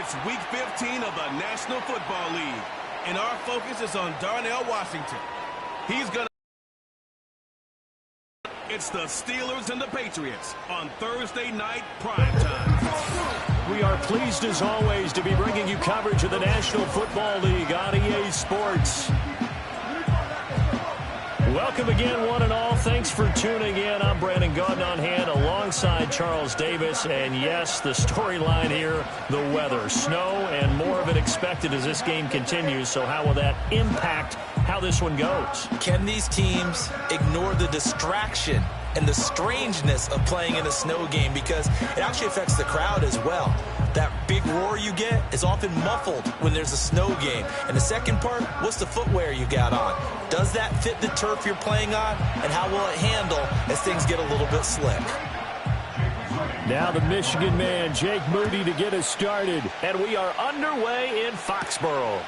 It's Week 15 of the National Football League, and our focus is on Darnell Washington. He's going to... It's the Steelers and the Patriots on Thursday night primetime. We are pleased, as always, to be bringing you coverage of the National Football League on EA Sports. Welcome again, one and all. Thanks for tuning in. I'm Brandon Gautin on hand alongside Charles Davis. And yes, the storyline here, the weather. Snow and more of it expected as this game continues. So how will that impact how this one goes? Can these teams ignore the distraction and the strangeness of playing in a snow game? Because it actually affects the crowd as well. That big roar you get is often muffled when there's a snow game. And the second part, what's the footwear you got on? Does that fit the turf you're playing on? And how will it handle as things get a little bit slick? Now the Michigan man, Jake Moody, to get us started. And we are underway in Foxborough.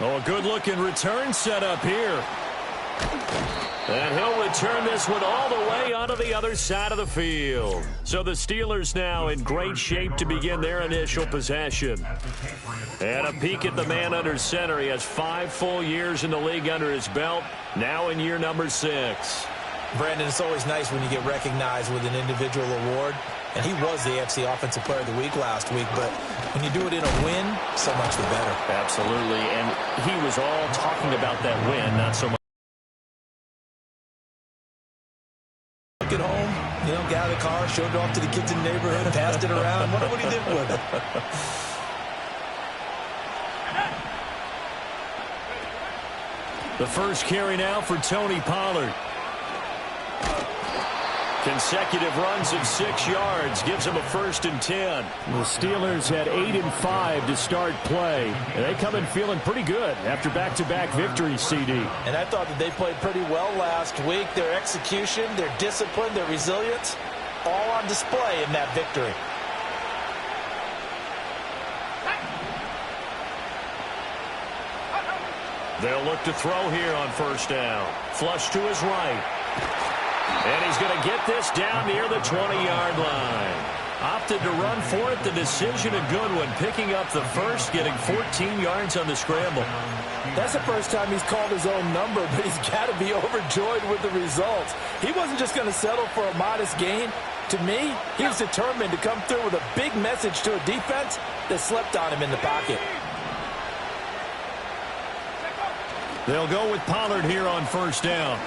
Oh, a good-looking return set up here. And he'll return this one all the way onto the other side of the field. So the Steelers now in great shape to begin their initial possession. And a peek at the man under center. He has 5 full years in the league under his belt, now in year number 6. Brandon, it's always nice when you get recognized with an individual award. And he was the AFC Offensive Player of the Week last week. But when you do it in a win, so much the better. Absolutely. And he was all talking about that win, not so much. Took it home, got out of the car, showed it off to the kids in the neighborhood, passed it around. Wonder what he did with it. The first carry now for Tony Pollard. Consecutive runs of 6 yards gives him a 1st and 10. The Steelers had 8 and 5 to start play. And they come in feeling pretty good after back-to-back victories, CD. And I thought that they played pretty well last week. Their execution, their discipline, their resilience, all on display in that victory. They'll look to throw here on 1st down. Flush to his right. And he's going to get this down near the 20-yard line. Opted to run for it. The decision a good one. Picking up the first, getting 14 yards on the scramble. That's the first time he's called his own number, but he's got to be overjoyed with the results. He wasn't just going to settle for a modest gain. To me, he was determined to come through with a big message to a defense that slept on him in the pocket. They'll go with Pollard here on 1st down.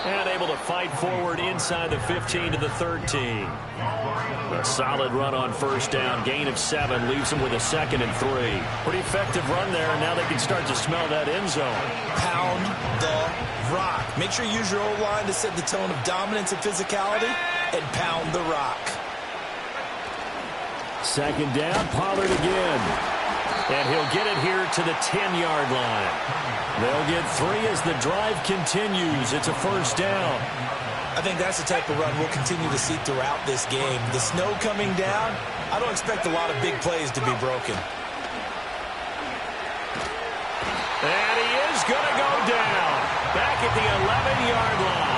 And able to fight forward inside the 15 to the 13. A solid run on 1st down. Gain of 7 leaves them with a 2nd and 3. Pretty effective run there, and now they can start to smell that end zone. Pound the rock. Make sure you use your O-line to set the tone of dominance and physicality, and pound the rock. 2nd down, Pollard again. And he'll get it here to the 10-yard line. They'll get 3 as the drive continues. It's a 1st down. I think that's the type of run we'll continue to see throughout this game. The snow coming down, I don't expect a lot of big plays to be broken. And he is going to go down. Back at the 11-yard line.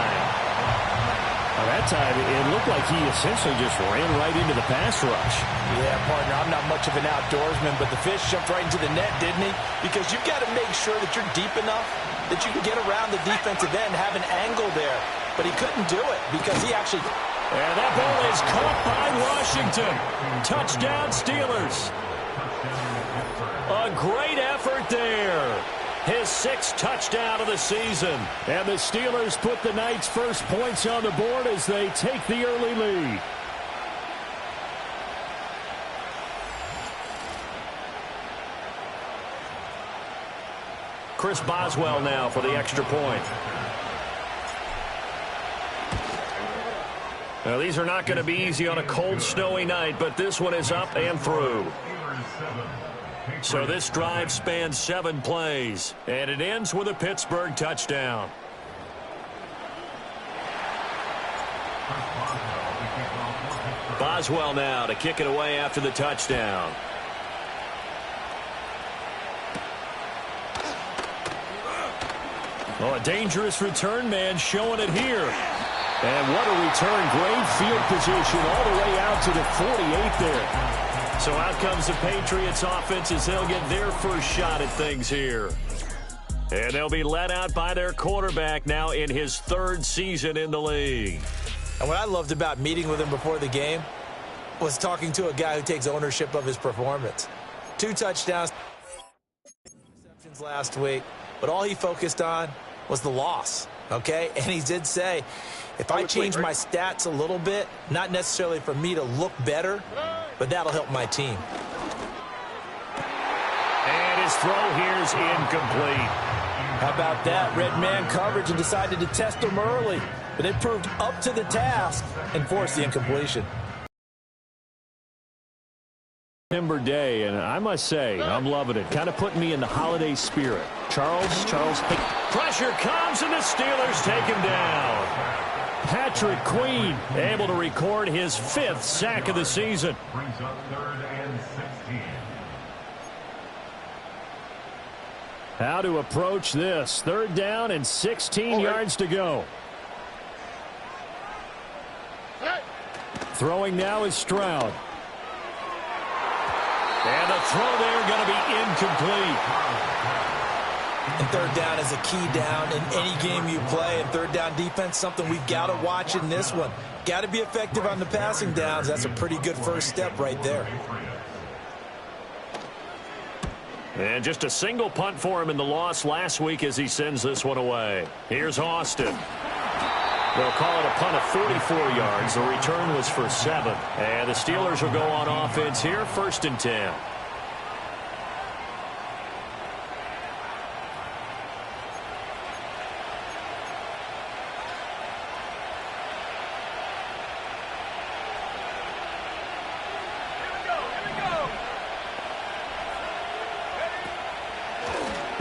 That time, it looked like he essentially just ran right into the pass rush. Yeah, partner, I'm not much of an outdoorsman, but the fish jumped right into the net, didn't he? Because you've got to make sure that you're deep enough that you can get around the defensive end, have an angle there. But he couldn't do it because he actually... And that ball is caught by Washington. Touchdown, Steelers. A great effort there. His 6th touchdown of the season. And the Steelers put the night's first points on the board as they take the early lead. Chris Boswell now for the extra point. Now, these are not going to be easy on a cold, snowy night, but this one is up and through. So this drive spans 7 plays, and it ends with a Pittsburgh touchdown. Boswell now to kick it away after the touchdown. Oh, a dangerous return man showing it here. And what a return. Great field position all the way out to the 48 there. So out comes the Patriots offense as they'll get their first shot at things here. And they'll be led out by their quarterback now in his third season in the league. And what I loved about meeting with him before the game was talking to a guy who takes ownership of his performance. 2 touchdowns, interceptions last week, but all he focused on was the loss, okay? And he did say, if I change my stats a little bit, not necessarily for me to look better, but that'll help my team. And his throw here is incomplete. How about that? Red man coverage and decided to test him early, but they proved up to the task and forced the incompletion. September day, and I must say, I'm loving it. Kind of putting me in the holiday spirit. Charles, pressure comes, and the Steelers take him down. Patrick Queen able to record his 5th sack of the season. Brings up 3rd and 16. How to approach this. 3rd down and 16 yards to go. Throwing now is Stroud. And the throw there going to be incomplete. And 3rd down is a key down in any game you play. And 3rd down defense, something we've got to watch in this one. Got to be effective on the passing downs. That's a pretty good first step right there. And just a single punt for him in the loss last week as he sends this one away. Here's Austin. They'll call it a punt of 44 yards. The return was for 7. And the Steelers will go on offense here, 1st and 10.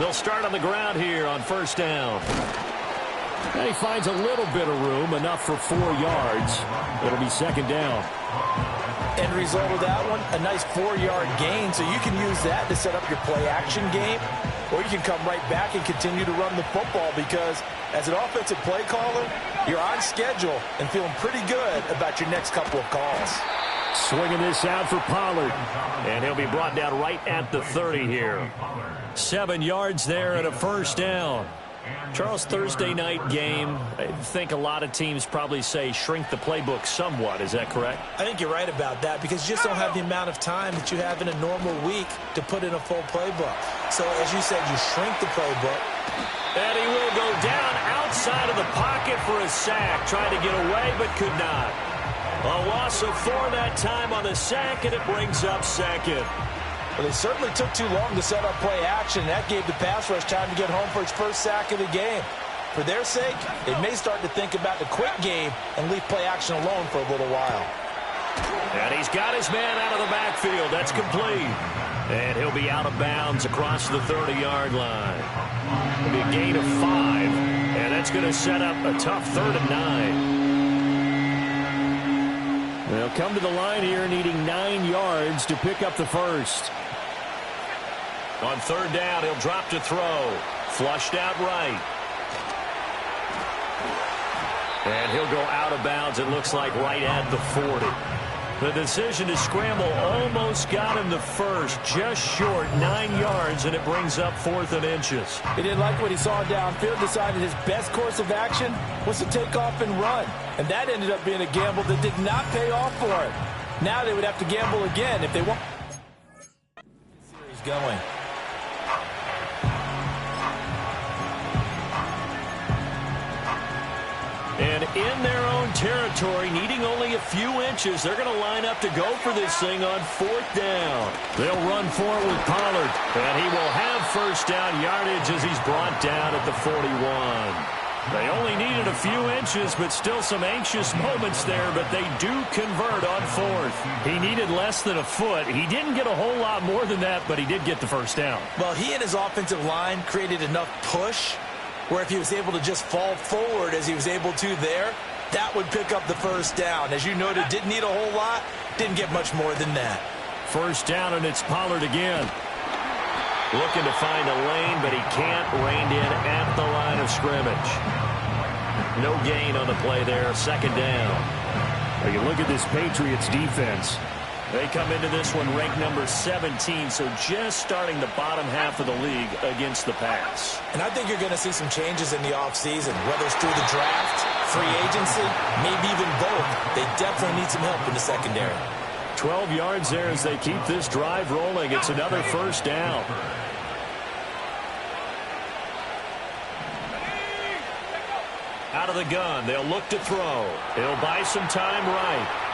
They'll start on the ground here on 1st down. And he finds a little bit of room, enough for 4 yards. It'll be 2nd down. End result of that one, a nice 4-yard gain, so you can use that to set up your play-action game, or you can come right back and continue to run the football because as an offensive play caller, you're on schedule and feeling pretty good about your next couple of calls. Swinging this out for Pollard. And he'll be brought down right at the 30 here. 7 yards there and a 1st down. Charles, Thursday night game, I think a lot of teams probably say shrink the playbook somewhat. Is that correct? I think you're right about that because you just don't have the amount of time that you have in a normal week to put in a full playbook. So, as you said, you shrink the playbook. And he will go down outside of the pocket for a sack. Tried to get away, but could not. A loss of 4 that time on the sack, and it brings up 2nd. Well, they certainly took too long to set up play action. That gave the pass rush time to get home for its 1st sack of the game. For their sake, they may start to think about the quick game and leave play action alone for a little while. And he's got his man out of the backfield. That's complete. And he'll be out of bounds across the 30-yard line. It'll be a gain of 5, and that's going to set up a tough 3rd and 9. They'll come to the line here needing 9 yards to pick up the 1st. On 3rd down, he'll drop to throw. Flushed out right. And he'll go out of bounds, it looks like, right at the 40. The decision to scramble almost got him the 1st, just short, 9 yards, and it brings up 4th and inches. He didn't like what he saw downfield, decided his best course of action was to take off and run. And that ended up being a gamble that did not pay off for him. Now they would have to gamble again if they want the series going. And in their own territory, needing only a few inches, they're going to line up to go for this thing on 4th down. They'll run for it with Pollard, and he will have 1st down yardage as he's brought down at the 41. They only needed a few inches, but still some anxious moments there, but they do convert on 4th. He needed less than a foot. He didn't get a whole lot more than that, but he did get the 1st down. Well, he and his offensive line created enough push where if he was able to just fall forward as he was able to there, that would pick up the 1st down. As you noted, didn't need a whole lot, didn't get much more than that. 1st down, and it's Pollard again. Looking to find a lane, but he can't. Reined in at the line of scrimmage. No gain on the play there, second down. Well, you look at this Patriots defense. They come into this one ranked number 17, so just starting the bottom half of the league against the pass. And I think you're going to see some changes in the offseason, whether it's through the draft, free agency, maybe even both. They definitely need some help in the secondary. 12 yards there as they keep this drive rolling. It's another first down. Out of the gun, they'll look to throw. He'll buy some time right.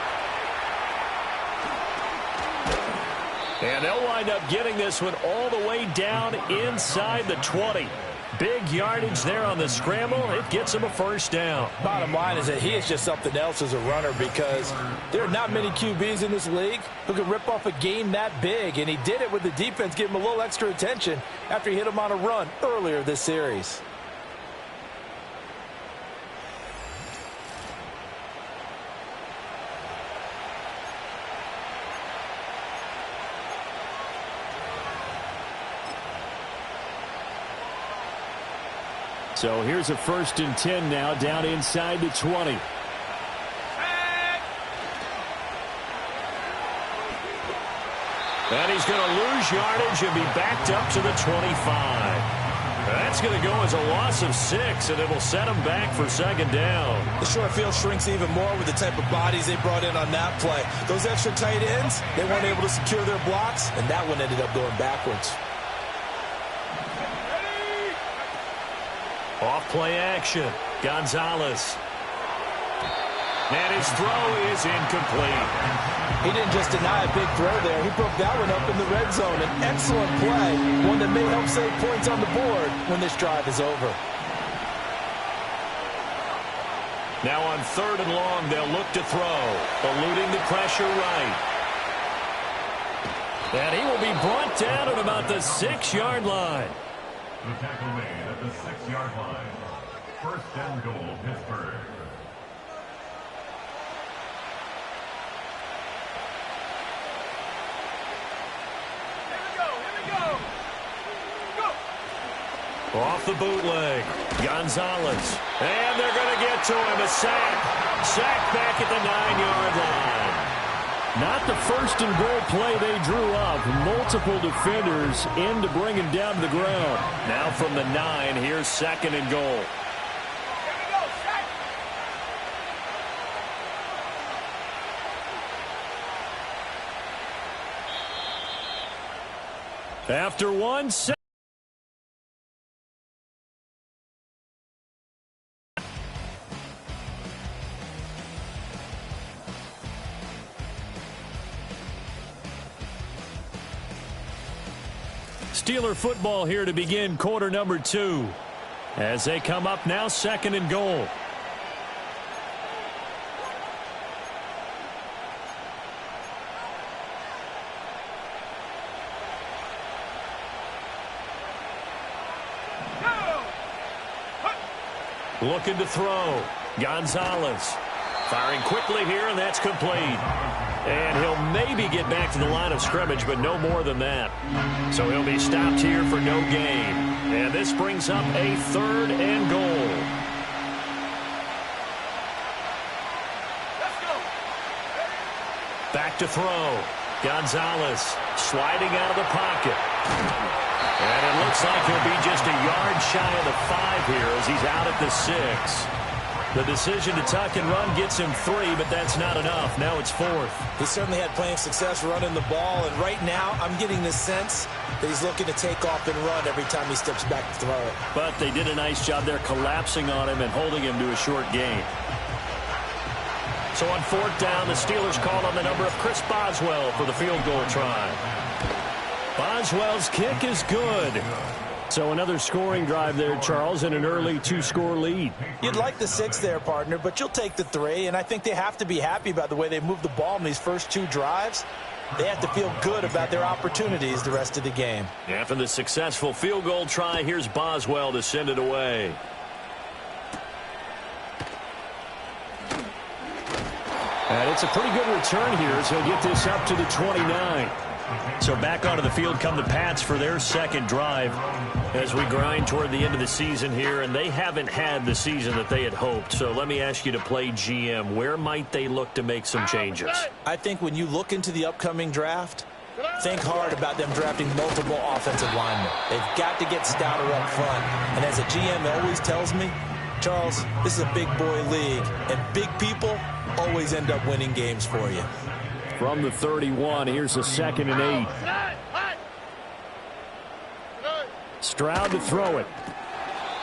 And they'll wind up getting this one all the way down inside the 20. Big yardage there on the scramble. It gets him a first down. Bottom line is that he is just something else as a runner because there are not many QBs in this league who can rip off a game that big. And he did it with the defense giving him a little extra attention after he hit him on a run earlier this series. So here's a 1st and 10 now down inside the 20. And he's going to lose yardage and be backed up to the 25. That's going to go as a loss of 6, and it will set him back for second down. The short field shrinks even more with the type of bodies they brought in on that play. Those extra tight ends, they weren't able to secure their blocks, and that one ended up going backwards. Off play action. Gonzalez. And his throw is incomplete. He didn't just deny a big throw there. He broke that one up in the red zone. An excellent play. One that may help save points on the board when this drive is over. Now on 3rd and long, they'll look to throw. Eluding the pressure right. And he will be brought down at about the 6-yard line. The tackle made at the 6-yard line. 1st and goal, Pittsburgh. Off the bootleg. Gonzalez. And they're going to get to him. A sack. Sack back at the 9-yard line. Not the 1st and goal play they drew up. Multiple defenders in to bring him down to the ground. Now from the 9, here's 2nd and goal. After 1 second. Steeler football here to begin quarter number 2. As they come up now, 2nd and goal. Looking to throw. Gonzalez firing quickly here, and that's complete. And he'll maybe get back to the line of scrimmage, but no more than that. So he'll be stopped here for no gain. And this brings up a 3rd and goal. Let's go. Back to throw. Gonzalez sliding out of the pocket. And it looks like he'll be just a yard shy of the 5 here as he's out at the 6. The decision to tuck and run gets him 3, but that's not enough. Now it's 4th. He certainly had plenty of success running the ball, and right now I'm getting the sense that he's looking to take off and run every time he steps back to throw it. But they did a nice job there collapsing on him and holding him to a short gain. So on 4th down, the Steelers call on the number of Chris Boswell for the field goal try. Boswell's kick is good. So another scoring drive there, Charles, and an early 2-score lead. You'd like the 6 there, partner, but you'll take the 3, and I think they have to be happy about the way they moved the ball in these first 2 drives. They have to feel good about their opportunities the rest of the game. After the successful field goal try, here's Boswell to send it away. And it's a pretty good return here, so he'll get this up to the 29. So back onto the field come the Pats for their second drive as we grind toward the end of the season here, and they haven't had the season that they had hoped. So let me ask you to play GM. Where might they look to make some changes? I think when you look into the upcoming draft, think hard about them drafting multiple offensive linemen. They've got to get stouter up front. And as a GM always tells me, Charles, this is a big boy league, and big people always end up winning games for you. From the 31, here's a 2nd and 8. Stroud to throw it.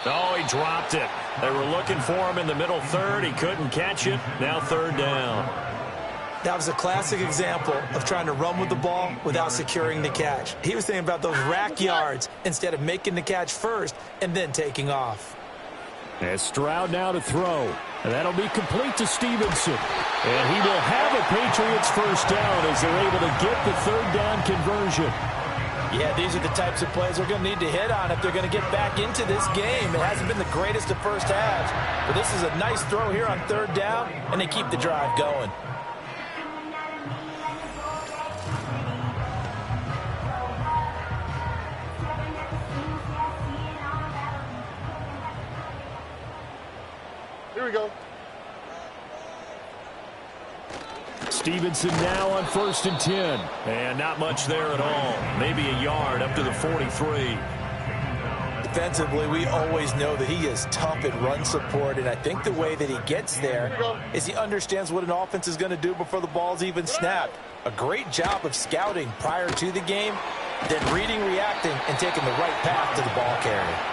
Oh, he dropped it. They were looking for him in the middle third. He couldn't catch it. Now 3rd down. That was a classic example of trying to run with the ball without securing the catch. He was thinking about those rack yards instead of making the catch first and then taking off. And Stroud now to throw. And that'll be complete to Stevenson. And he will have a Patriots first down as they're able to get the 3rd down conversion. Yeah, these are the types of plays they're going to need to hit on if they're going to get back into this game. It hasn't been the greatest of first halves, but this is a nice throw here on 3rd down, and they keep the drive going. Here we go. Stevenson now on 1st and 10. And not much there at all. Maybe a yard up to the 43. Defensively, we always know that he is tough at run support, and I think the way that he gets there is he understands what an offense is going to do before the ball's even snapped. A great job of scouting prior to the game, then reading, reacting, and taking the right path to the ball carrier.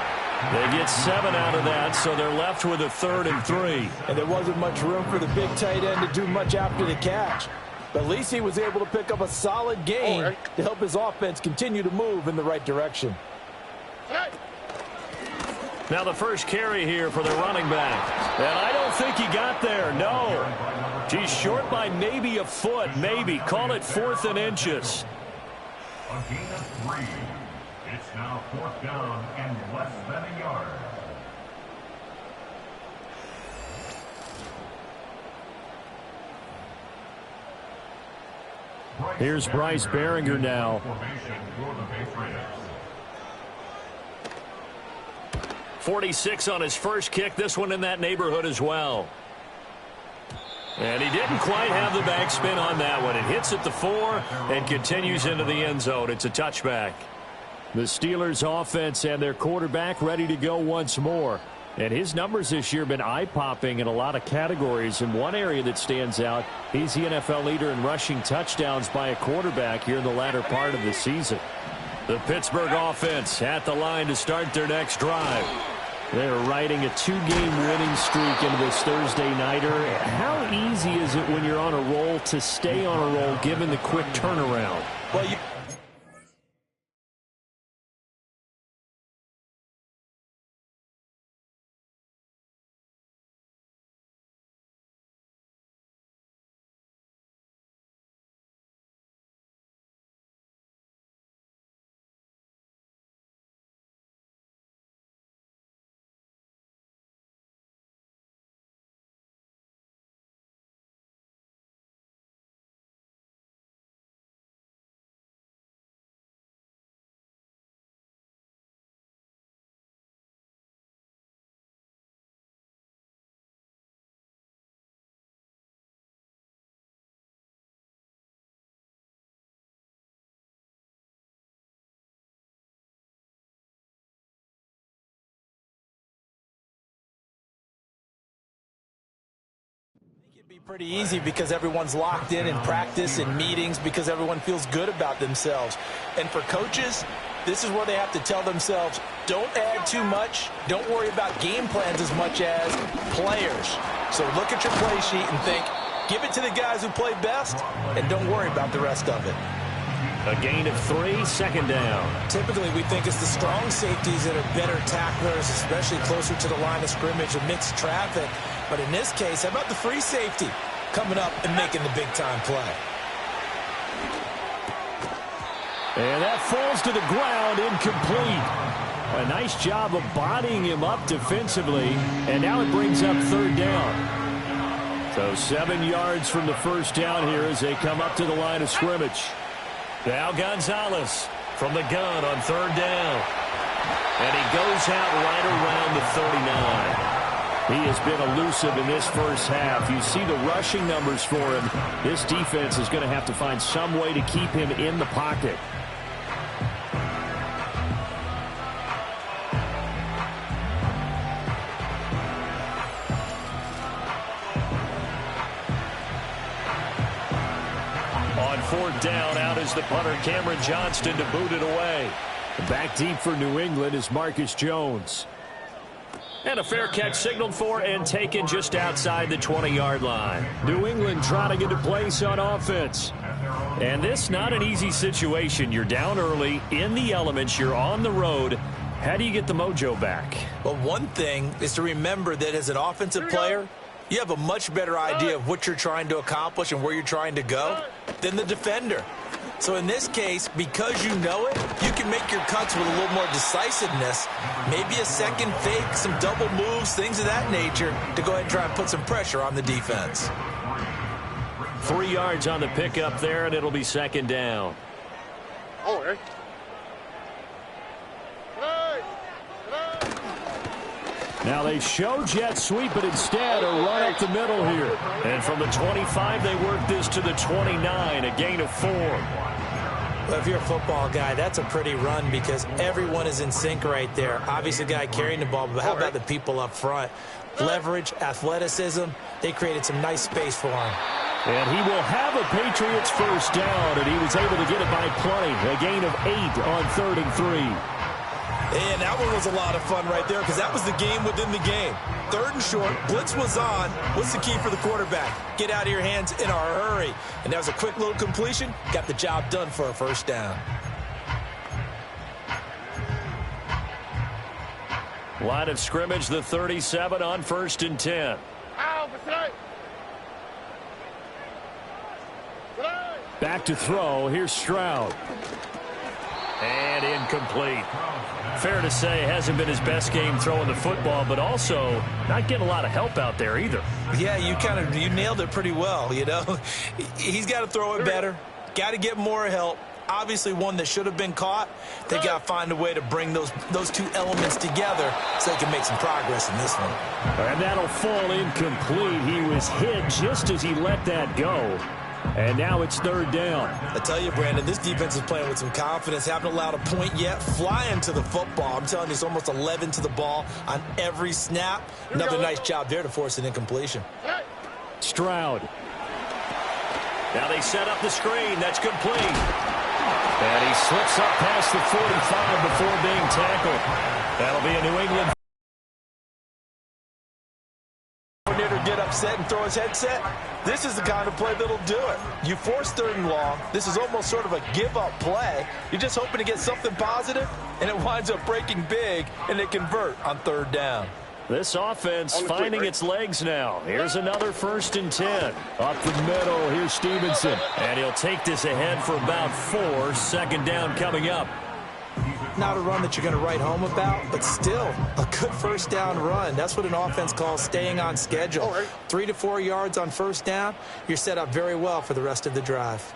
They get 7 out of that, so they're left with a 3rd and 3. And there wasn't much room for the big tight end to do much after the catch. But at least he was able to pick up a solid gain to help his offense continue to move in the right direction. Now the first carry here for the running back. And I don't think he got there, no. He's short by maybe a foot, maybe. Call it 4th and inches. A gain of 3. It's now 4th down and less than a yard. Here's Bryce Behringer now. Formation for the Patriots. 46 on his first kick. This one in that neighborhood as well. And he didn't quite have the backspin on that one. It hits at the 4 and continues into the end zone. It's a touchback. The Steelers offense and their quarterback ready to go once more. And his numbers this year have been eye-popping in a lot of categories. In one area that stands out, he's the NFL leader in rushing touchdowns by a quarterback here in the latter part of the season. The Pittsburgh offense at the line to start their next drive. They're riding a 2-game winning streak into this Thursday nighter. How easy is it when you're on a roll to stay on a roll given the quick turnaround? Well, it'd be pretty easy because everyone's locked in practice and meetings because everyone feels good about themselves. And for coaches, this is where they have to tell themselves, don't add too much. Don't worry about game plans as much as players. So look at your play sheet and think, give it to the guys who play best, and don't worry about the rest of it. A gain of 3, 2nd down. Typically, we think it's the strong safeties that are better tacklers, especially closer to the line of scrimmage amidst traffic. But in this case, how about the free safety coming up and making the big-time play? And that falls to the ground, incomplete. A nice job of bodying him up defensively, and now it brings up 3rd down. So 7 yards from the first down here as they come up to the line of scrimmage. Now Gonzalez from the gun on third down. And he goes out right around the 39. He has been elusive in this first half. You see the rushing numbers for him. This defense is going to have to find some way to keep him in the pocket. On fourth down, out is the punter, Cameron Johnston, to boot it away. Back deep for New England is Marcus Jones. And a fair catch signaled for and taken just outside the 20-yard line. New England trying to get a place on offense. And this not an easy situation. You're down early, in the elements, you're on the road. How do you get the mojo back? Well, one thing is to remember that as an offensive player, you have a much better idea of what you're trying to accomplish and where you're trying to go than the defender. So in this case, because you know it, you can make your cuts with a little more decisiveness, maybe a second fake, some double moves, things of that nature, to go ahead and try and put some pressure on the defense. 3 yards on the pickup there, and it'll be second down. Now they show jet sweep, but instead a run up the middle here. And from the 25, they work this to the 29, a gain of 4. Well, if you're a football guy, that's a pretty run because everyone is in sync right there. Obviously, the guy carrying the ball, but how about the people up front? Leverage, athleticism, they created some nice space for him. And he will have a Patriots first down, and he was able to get it by plenty. A gain of 8 on 3rd and 3. And that one was a lot of fun right there because that was the game within the game. 3rd and short, blitz was on. What's the key for the quarterback? Get out of your hands in a hurry. And that was a quick little completion. Got the job done for a first down. Line of scrimmage, the 37 on 1st and 10. Back to throw. Here's Stroud. And incomplete. Fair to say, hasn't been his best game throwing the football, but also not getting a lot of help out there either. Yeah, you nailed it pretty well, you know. He's got to throw it better. Got to get more help. Obviously one that should have been caught. They got to find a way to bring those two elements together so they can make some progress in this one. And that'll fall incomplete. He was hit just as he let that go. And now it's 3rd down. I tell you, Brandon, this defense is playing with some confidence. Haven't allowed a point yet. Flying to the football. I'm telling you, it's almost 11 to the ball on every snap. Another nice job there to force an incompletion. Stroud. Now they set up the screen. That's complete. And he slips up past the 45 before being tackled. That'll be a New England. Get upset and throw his headset. This is the kind of play that'll do it. You force 3rd and long. This is almost sort of a give-up play. You're just hoping to get something positive, and it winds up breaking big, and they convert on 3rd down. This offense finding its legs now. Here's another 1st and 10. Up the middle, here's Stevenson. And he'll take this ahead for about 4. 2nd down coming up. Not a run that you're going to write home about, but still a good first down run. That's what an offense calls staying on schedule. 3 to 4 yards on first down. You're set up very well for the rest of the drive.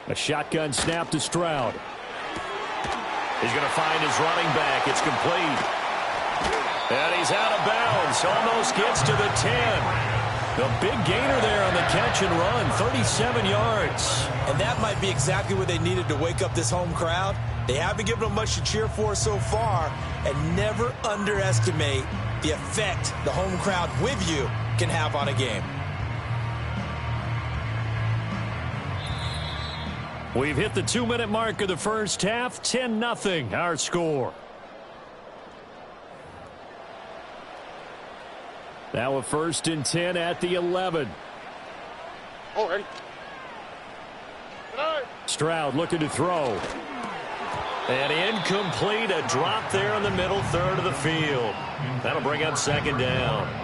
A shotgun snap to Stroud. He's going to find his running back. It's complete. And he's out of bounds. Almost gets to the 10. The big gainer there on the catch and run, 37 yards. And that might be exactly what they needed to wake up this home crowd. They haven't given them much to cheer for so far, and never underestimate the effect the home crowd with you can have on a game. We've hit the 2-minute mark of the first half, 10-0 our score. Now a 1st and 10 at the 11. Stroud looking to throw. And incomplete, a drop there in the middle 3rd of the field. That'll bring up 2nd down.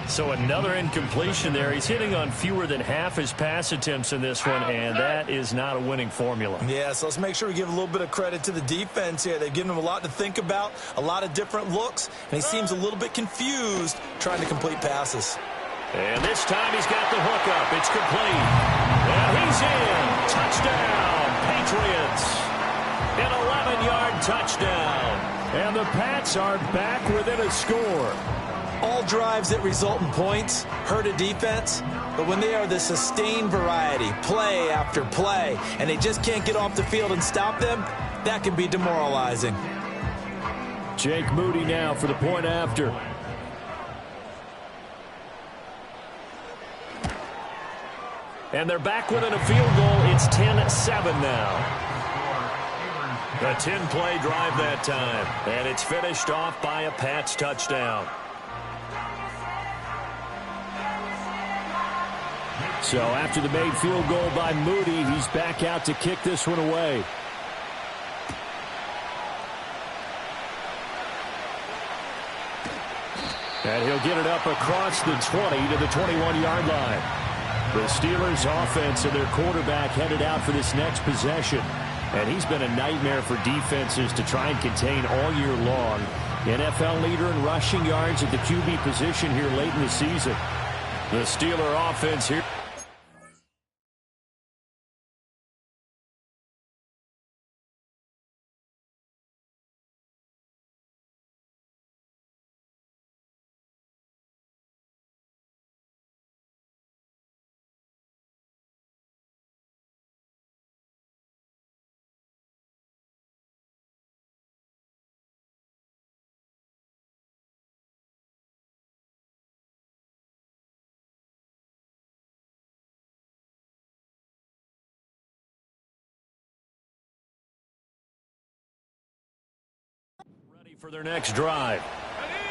So another incompletion there. He's hitting on fewer than half his pass attempts in this one, and that is not a winning formula. Yeah, so let's make sure we give a little bit of credit to the defense here. They've given him a lot to think about, a lot of different looks, and he seems a little bit confused trying to complete passes. And this time he's got the hookup. It's complete. And he's in. Touchdown, Patriots. An 11-yard touchdown. And the Pats are back within a score. All drives that result in points hurt a defense, but when they are the sustained variety, play after play, and they just can't get off the field and stop them, that can be demoralizing. Jake Moody now for the point after. And they're back within a field goal. It's 10-7 now. A 10-play drive that time. And it's finished off by a Pats touchdown. So after the made field goal by Moody, he's back out to kick this one away. And he'll get it up across the 20 to the 21-yard line. The Steelers offense and their quarterback headed out for this next possession. And he's been a nightmare for defenses to try and contain all year long. NFL leader in rushing yards at the QB position here late in the season. The Steeler offense here. For their next drive.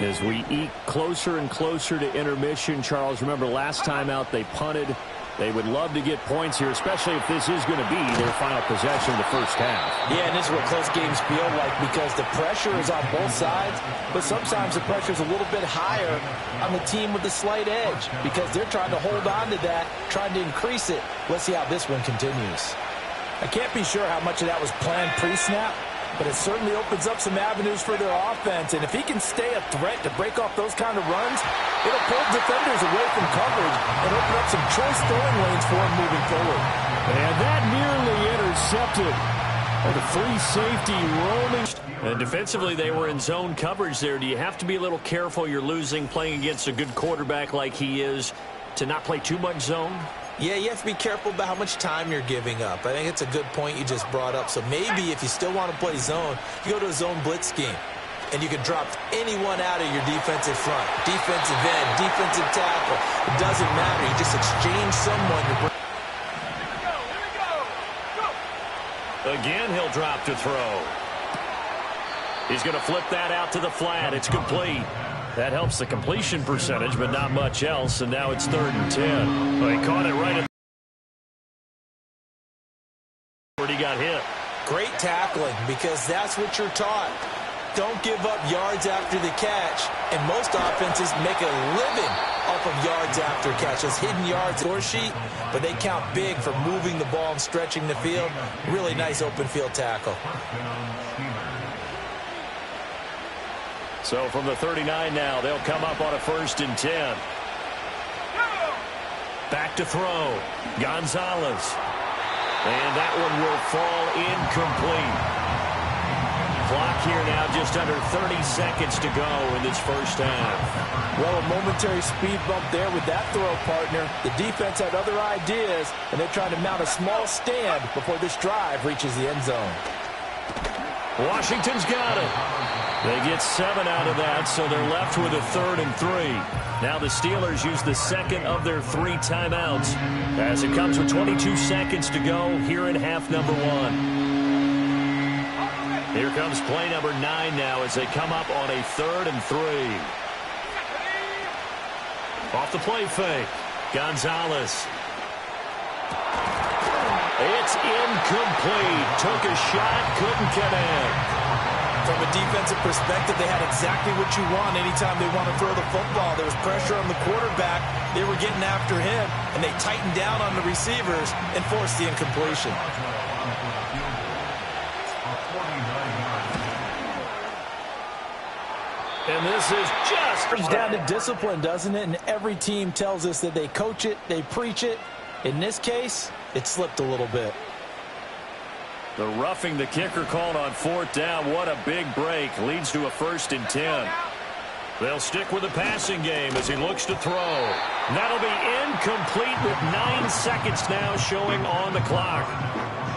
As we eke closer and closer to intermission, Charles, remember last time out they punted. They would love to get points here, especially if this is going to be their final possession of the first half. Yeah, and this is what close games feel like because the pressure is on both sides, but sometimes the pressure is a little bit higher on the team with the slight edge because they're trying to hold on to that, trying to increase it. Let's see how this one continues. I can't be sure how much of that was planned pre-snap, but it certainly opens up some avenues for their offense. And if he can stay a threat to break off those kind of runs, it'll pull defenders away from coverage and open up some choice throwing lanes for him moving forward. And that nearly intercepted. The free safety roaming. And defensively, they were in zone coverage there. Do you have to be a little careful you're losing playing against a good quarterback like he is to not play too much zone? Yeah, you have to be careful about how much time you're giving up. I think it's a good point you just brought up. So maybe if you still want to play zone, you go to a zone blitz scheme. And you can drop anyone out of your defensive front. Defensive end, defensive tackle. It doesn't matter. You just exchange someone. Again, he'll drop to throw. He's going to flip that out to the flat. It's complete. That helps the completion percentage, but not much else. And now it's 3rd and 10. Well, he caught it right at where he got hit. Great tackling because that's what you're taught. Don't give up yards after the catch. And most offenses make a living off of yards after catch. Those hidden yards score sheet, but they count big for moving the ball and stretching the field. Really nice open field tackle. So from the 39 now, they'll come up on a 1st and 10. Back to throw. Gonzalez. And that one will fall incomplete. Clock here now just under 30 seconds to go in this first half. Well, a momentary speed bump there with that throw, partner. The defense had other ideas, and they're trying to mount a small stand before this drive reaches the end zone. Washington's got it. They get 7 out of that, so they're left with a 3rd and 3. Now the Steelers use the second of their 3 timeouts as it comes with 22 seconds to go here in half number 1. Here comes play number 9 now as they come up on a 3rd and 3. Off the play fake. Gonzalez. It's incomplete. Took a shot, couldn't connect. From a defensive perspective, they had exactly what you want anytime they want to throw the football. There was pressure on the quarterback. They were getting after him, and they tightened down on the receivers and forced the incompletion. And this is just... It's down to discipline, doesn't it? And every team tells us that they coach it, they preach it. In this case, it slipped a little bit. The roughing the kicker called on 4th down. What a big break. Leads to a 1st and 10. They'll stick with the passing game as he looks to throw. That'll be incomplete with 9 seconds now showing on the clock.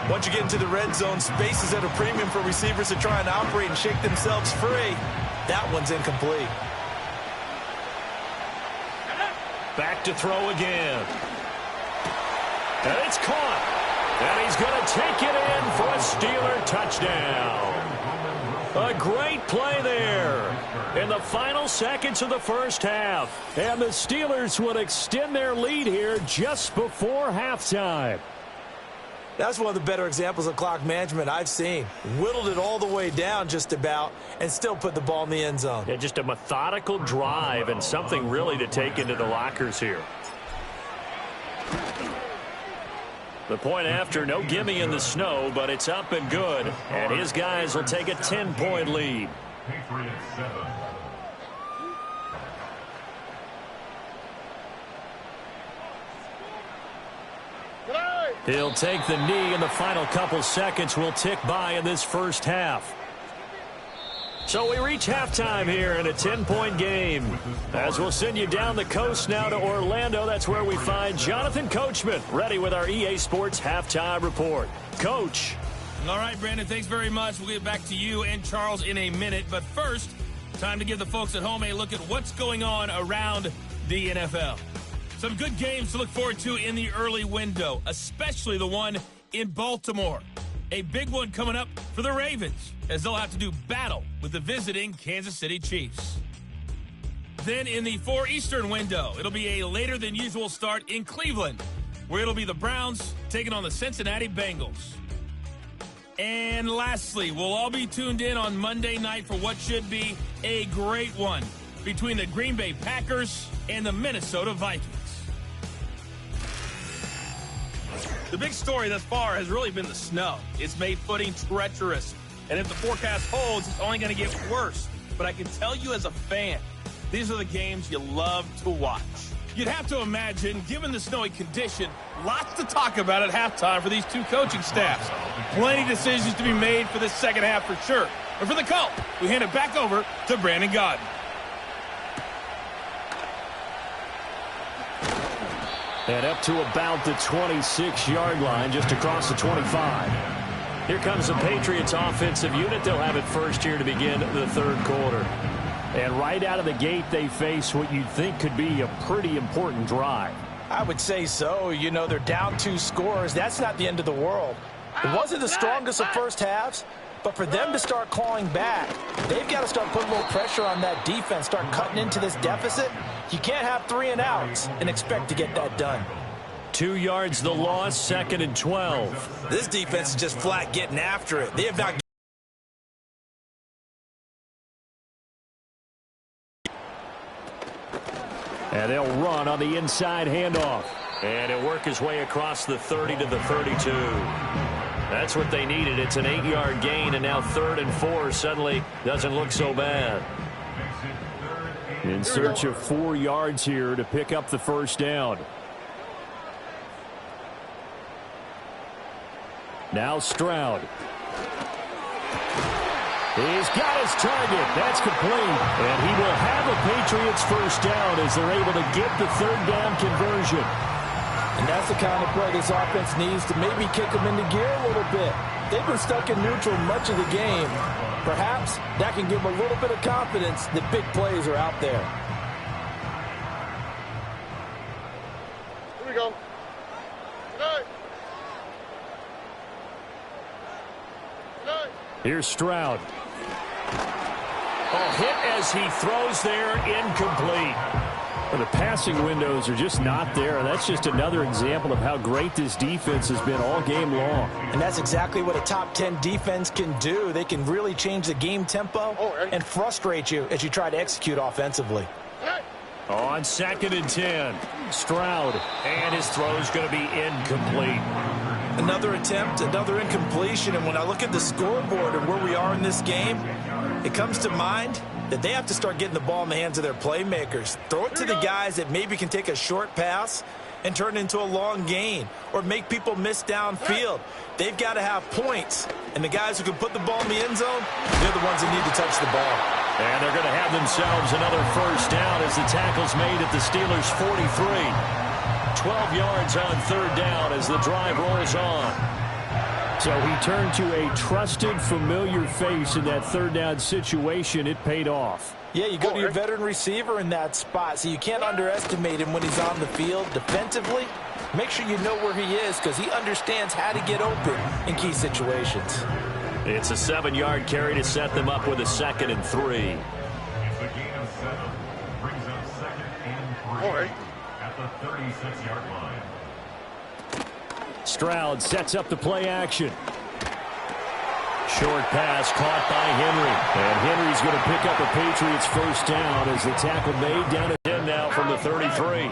Once you get into the red zone, space is at a premium for receivers to try and operate and shake themselves free. That one's incomplete. Back to throw again. And it's caught. And he's going to take it in for a Steeler touchdown. A great play there in the final seconds of the first half. And the Steelers would extend their lead here just before halftime. That's one of the better examples of clock management I've seen. Whittled it all the way down just about and still put the ball in the end zone. Yeah, just a methodical drive and something really to take into the lockers here. The point after, no gimme in the snow, but it's up and good. And his guys will take a 10-point lead. Patriots 7. He'll take the knee, and the final couple seconds will tick by in this first half. So we reach halftime here in a 10-point game. As we'll send you down the coast now to Orlando, that's where we find Jonathan Coachman, ready with our EA Sports Halftime Report. Coach. All right, Brandon, thanks very much. We'll get back to you and Charles in a minute. But first, time to give the folks at home a look at what's going on around the NFL. Some good games to look forward to in the early window, especially the one in Baltimore. A big one coming up for the Ravens, as they'll have to do battle with the visiting Kansas City Chiefs. Then in the 4 Eastern window, it'll be a later than usual start in Cleveland, where it'll be the Browns taking on the Cincinnati Bengals. And lastly, we'll all be tuned in on Monday night for what should be a great one between the Green Bay Packers and the Minnesota Vikings. The big story thus far has really been the snow. It's made footing treacherous. And if the forecast holds, it's only going to get worse. But I can tell you as a fan, these are the games you love to watch. You'd have to imagine, given the snowy condition, lots to talk about at halftime for these two coaching staffs. Plenty of decisions to be made for this second half for sure. But for the cult, we hand it back over to Brandon Godden. And up to about the 26-yard line, just across the 25. Here comes the Patriots offensive unit. They'll have it first here to begin the third quarter. And right out of the gate, they face what you'd think could be a pretty important drive. I would say so. You know, they're down 2 scores. That's not the end of the world. It wasn't the strongest of first halves, but for them to start clawing back, they've got to start putting a little pressure on that defense, start cutting into this deficit. You can't have 3 and outs and expect to get that done. 2 yards the loss, 2nd and 12. This defense is just flat getting after it. They have not. And they'll run on the inside handoff. And he'll work his way across the 30 to the 32. That's what they needed. It's an 8-yard gain, and now 3rd and 4 suddenly doesn't look so bad. In search of 4 yards here to pick up the first down. Now Stroud. He's got his target. That's complete. And he will have a Patriots first down as they're able to get the 3rd down conversion. And that's the kind of play this offense needs to maybe kick them into gear a little bit. They've been stuck in neutral much of the game. Perhaps that can give them a little bit of confidence that big plays are out there. Here we go. Good night. Here's Stroud. Oh, hit as he throws there, incomplete. Well, the passing windows are just not there. That's just another example of how great this defense has been all game long. And that's exactly what a top 10 defense can do. They can really change the game tempo and frustrate you as you try to execute offensively. On 2nd and 10, Stroud, and his throw's going to be incomplete. Another attempt, another incompletion, and when I look at the scoreboard and where we are in this game, it comes to mind that they have to start getting the ball in the hands of their playmakers. Throw it to the guys that maybe can take a short pass and turn it into a long gain or make people miss downfield. They've got to have points. And the guys who can put the ball in the end zone, they're the ones that need to touch the ball. And they're going to have themselves another first down as the tackle's made at the Steelers' 43. 12 yards on third down as the drive rolls on. So he turned to a trusted, familiar face in that third down situation. It paid off. Yeah, you go to your veteran receiver in that spot, so you can't underestimate him when he's on the field defensively. Make sure you know where he is because he understands how to get open in key situations. It's a 7-yard carry to set them up with a 2nd and 3. It's a gain of 7. Brings up 2nd and 3 at the 36-yard line. Stroud sets up the play action. Short pass caught by Henry. And Henry's going to pick up a Patriots first down as the tackle made down at 10 now from the 33.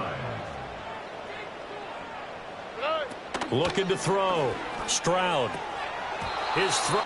Looking to throw. Stroud. His throw.